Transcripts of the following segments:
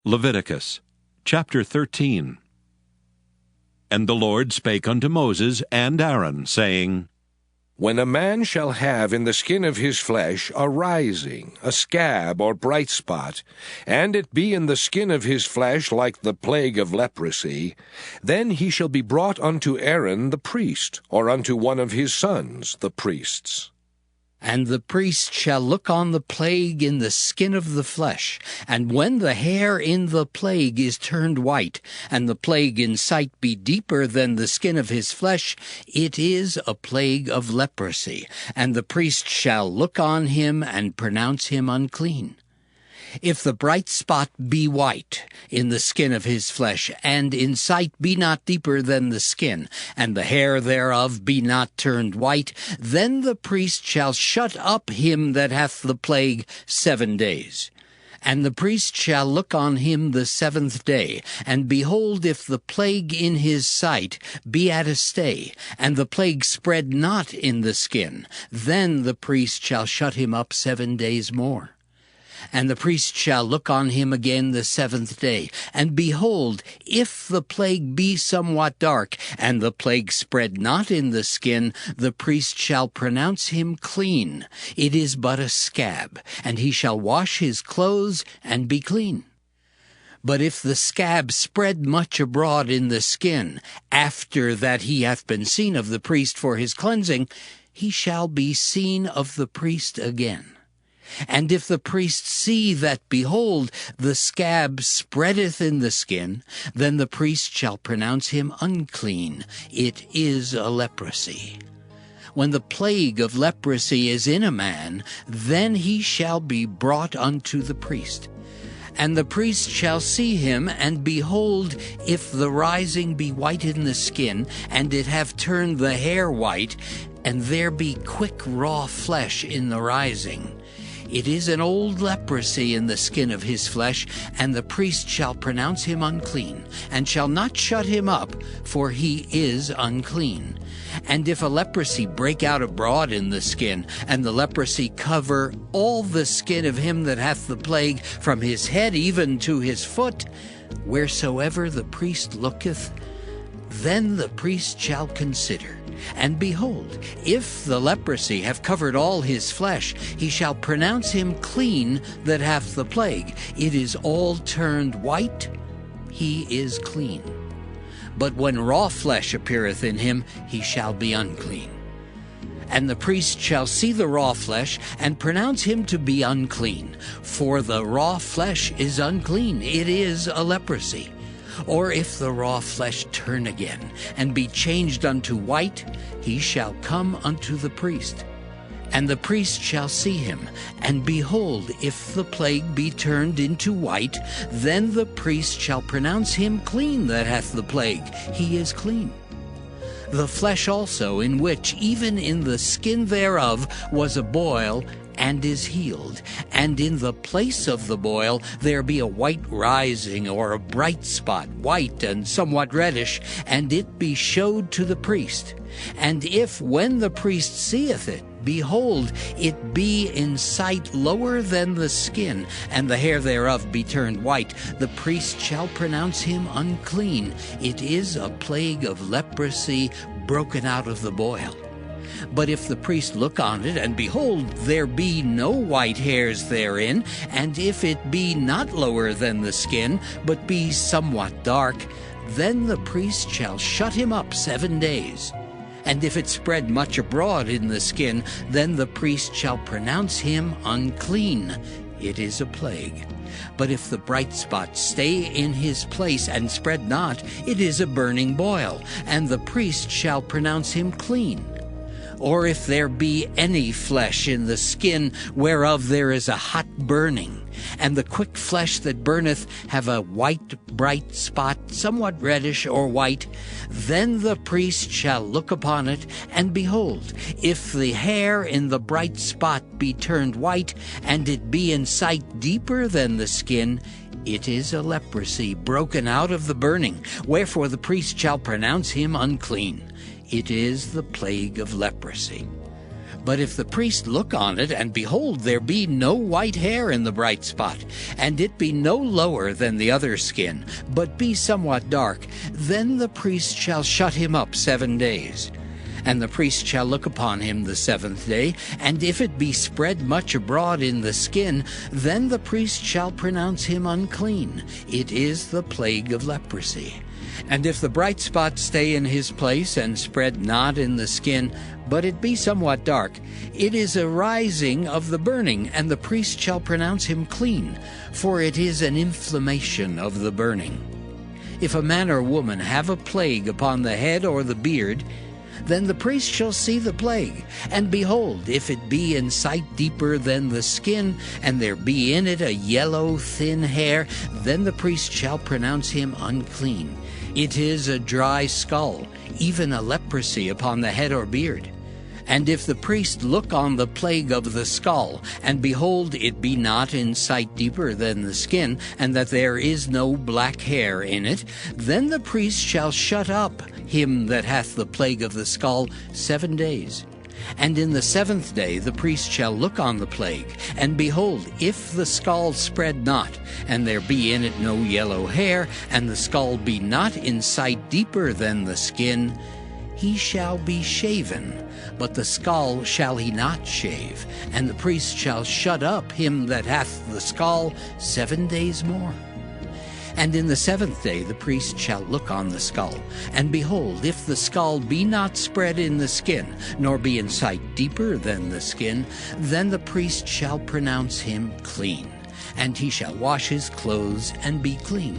Leviticus chapter 13. And the Lord spake unto Moses and Aaron, saying, When a man shall have in the skin of his flesh a rising, a scab or bright spot, and it be in the skin of his flesh like the plague of leprosy, then he shall be brought unto Aaron the priest, or unto one of his sons the priests. And the priest shall look on the plague in the skin of the flesh, and when the hair in the plague is turned white, and the plague in sight be deeper than the skin of his flesh, it is a plague of leprosy, and the priest shall look on him and pronounce him unclean. If the bright spot be white in the skin of his flesh, and in sight be not deeper than the skin, and the hair thereof be not turned white, then the priest shall shut up him that hath the plague 7 days. And the priest shall look on him the 7th day, and behold, if the plague in his sight be at a stay, and the plague spread not in the skin, then the priest shall shut him up 7 days more. And the priest shall look on him again the 7th day, and behold, if the plague be somewhat dark, and the plague spread not in the skin, the priest shall pronounce him clean. It is but a scab, and he shall wash his clothes and be clean. But if the scab spread much abroad in the skin, after that he hath been seen of the priest for his cleansing, he shall be seen of the priest again. And if the priest see that, behold, the scab spreadeth in the skin, then the priest shall pronounce him unclean. It is a leprosy. When the plague of leprosy is in a man, then he shall be brought unto the priest. And the priest shall see him, and behold, if the rising be white in the skin, and it have turned the hair white, and there be quick raw flesh in the rising, it is an old leprosy in the skin of his flesh, and the priest shall pronounce him unclean, and shall not shut him up, for he is unclean. And if a leprosy break out abroad in the skin, and the leprosy cover all the skin of him that hath the plague, from his head even to his foot, wheresoever the priest looketh, then the priest shall consider. And behold, if the leprosy have covered all his flesh, he shall pronounce him clean that hath the plague. It is all turned white, he is clean. But when raw flesh appeareth in him, he shall be unclean. And the priest shall see the raw flesh, and pronounce him to be unclean. For the raw flesh is unclean, it is a leprosy. Or if the raw flesh turn again, and be changed unto white, he shall come unto the priest. And the priest shall see him, and behold, if the plague be turned into white, then the priest shall pronounce him clean that hath the plague. He is clean. The flesh also, in which even in the skin thereof was a boil, and is healed, and in the place of the boil there be a white rising, or a bright spot, white and somewhat reddish, and it be showed to the priest. And if, when the priest seeth it, behold, it be in sight lower than the skin, and the hair thereof be turned white, the priest shall pronounce him unclean. It is a plague of leprosy broken out of the boil. But if the priest look on it, and behold, there be no white hairs therein, and if it be not lower than the skin, but be somewhat dark, then the priest shall shut him up 7 days. And if it spread much abroad in the skin, then the priest shall pronounce him unclean. It is a plague. But if the bright spot stay in his place and spread not, it is a burning boil, and the priest shall pronounce him clean. Or if there be any flesh in the skin whereof there is a hot burning, and the quick flesh that burneth have a white bright spot, somewhat reddish or white, then the priest shall look upon it, and behold, if the hair in the bright spot be turned white, and it be in sight deeper than the skin, it is a leprosy broken out of the burning, wherefore the priest shall pronounce him unclean. It is the plague of leprosy. But if the priest look on it, and behold, there be no white hair in the bright spot, and it be no lower than the other skin, but be somewhat dark, then the priest shall shut him up 7 days. And the priest shall look upon him the 7th day, and if it be spread much abroad in the skin, then the priest shall pronounce him unclean. It is the plague of leprosy. And if the bright spot stay in his place, and spread not in the skin, but it be somewhat dark, it is a rising of the burning, and the priest shall pronounce him clean, for it is an inflammation of the burning. If a man or woman have a plague upon the head or the beard, then the priest shall see the plague, and behold, if it be in sight deeper than the skin, and there be in it a yellow thin hair, then the priest shall pronounce him unclean. It is a dry skull, even a leprosy upon the head or beard. And if the priest look on the plague of the skull, and behold, it be not in sight deeper than the skin, and that there is no black hair in it, then the priest shall shut up him that hath the plague of the skull 7 days. And in the 7th day the priest shall look on the plague, and behold, if the skull spread not, and there be in it no yellow hair, and the skull be not in sight deeper than the skin, he shall be shaven, but the skull shall he not shave, and the priest shall shut up him that hath the skull 7 days more. And in the 7th day the priest shall look on the skull, and behold, if the skull be not spread in the skin, nor be in sight deeper than the skin, then the priest shall pronounce him clean, and he shall wash his clothes and be clean.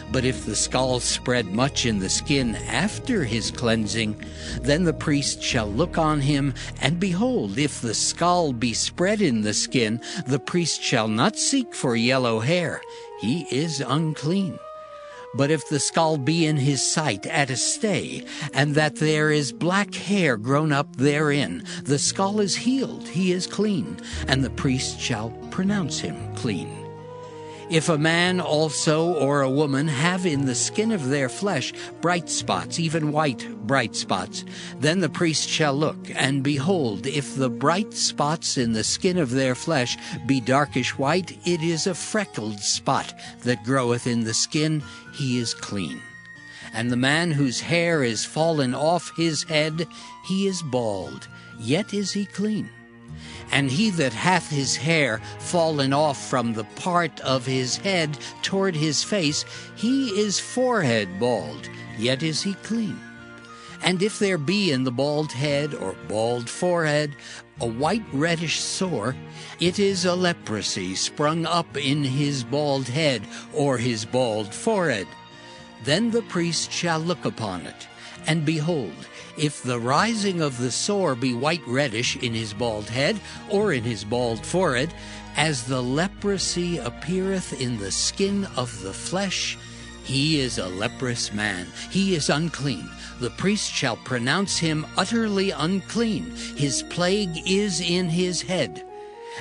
But if the skull spread much in the skin after his cleansing, then the priest shall look on him, and behold, if the skull be spread in the skin, the priest shall not seek for yellow hair. He is unclean. But if the skull be in his sight at a stay, and that there is black hair grown up therein, the skull is healed, he is clean, and the priest shall pronounce him clean. If a man also or a woman have in the skin of their flesh bright spots, even white bright spots, then the priest shall look, and behold, if the bright spots in the skin of their flesh be darkish white, it is a freckled spot that groweth in the skin, he is clean. And the man whose hair is fallen off his head, he is bald, yet is he clean. And he that hath his hair fallen off from the part of his head toward his face, he is forehead bald, yet is he clean. And if there be in the bald head or bald forehead a white reddish sore, it is a leprosy sprung up in his bald head or his bald forehead. Then the priest shall look upon it, and behold, if the rising of the sore be white reddish in his bald head or in his bald forehead, as the leprosy appeareth in the skin of the flesh, he is a leprous man, he is unclean. The priest shall pronounce him utterly unclean. His plague is in his head.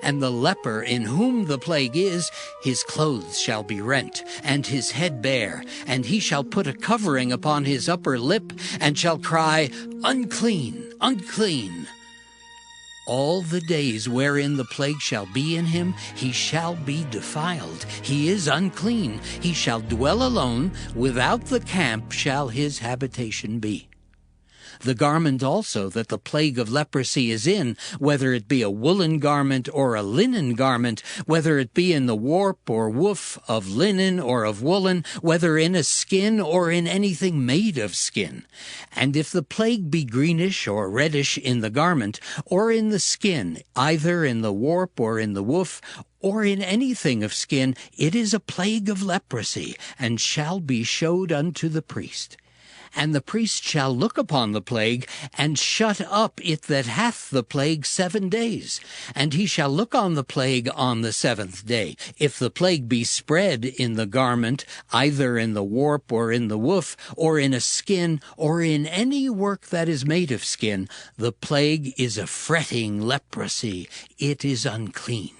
And the leper in whom the plague is, his clothes shall be rent, and his head bare, and he shall put a covering upon his upper lip, and shall cry, Unclean, unclean. All the days wherein the plague shall be in him, he shall be defiled. He is unclean. He shall dwell alone. Without the camp shall his habitation be. The garment also that the plague of leprosy is in, whether it be a woolen garment or a linen garment, whether it be in the warp or woof of linen or of woolen, whether in a skin or in anything made of skin. And if the plague be greenish or reddish in the garment, or in the skin, either in the warp or in the woof, or in anything of skin, it is a plague of leprosy, and shall be showed unto the priest. And the priest shall look upon the plague, and shut up it that hath the plague 7 days. And he shall look on the plague on the 7th day. If the plague be spread in the garment, either in the warp or in the woof, or in a skin, or in any work that is made of skin, the plague is a fretting leprosy. It is unclean.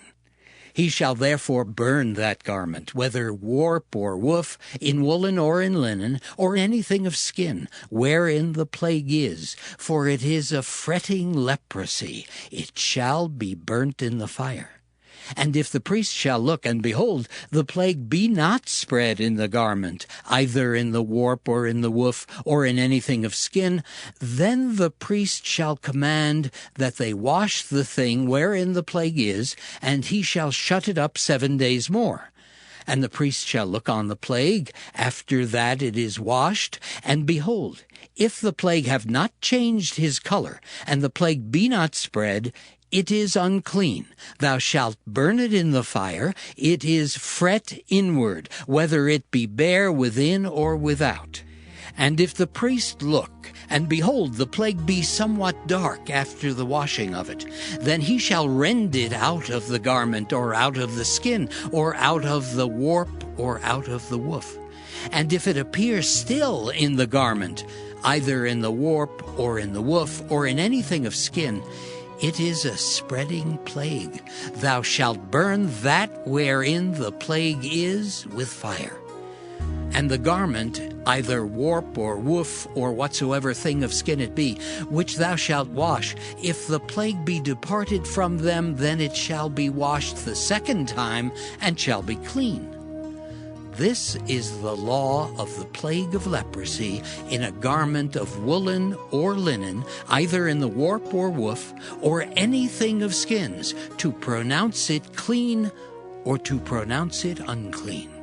He shall therefore burn that garment, whether warp or woof, in woolen or in linen, or anything of skin, wherein the plague is, for it is a fretting leprosy. It shall be burnt in the fire. And if the priest shall look, and behold, the plague be not spread in the garment, either in the warp or in the woof, or in anything of skin, then the priest shall command that they wash the thing wherein the plague is, and he shall shut it up 7 days more. And the priest shall look on the plague after that it is washed, and behold, if the plague have not changed his color, and the plague be not spread, it is unclean. Thou shalt burn it in the fire. It is fret inward, whether it be bare within or without. And if the priest look, and behold, the plague be somewhat dark after the washing of it, then he shall rend it out of the garment, or out of the skin, or out of the warp, or out of the woof. And if it appear still in the garment, either in the warp, or in the woof, or in anything of skin, it is a spreading plague. Thou shalt burn that wherein the plague is with fire. And the garment, either warp or woof, or whatsoever thing of skin it be, which thou shalt wash, if the plague be departed from them, then it shall be washed the second time, and shall be clean. This is the law of the plague of leprosy in a garment of woolen or linen, either in the warp or woof, or anything of skins, to pronounce it clean or to pronounce it unclean.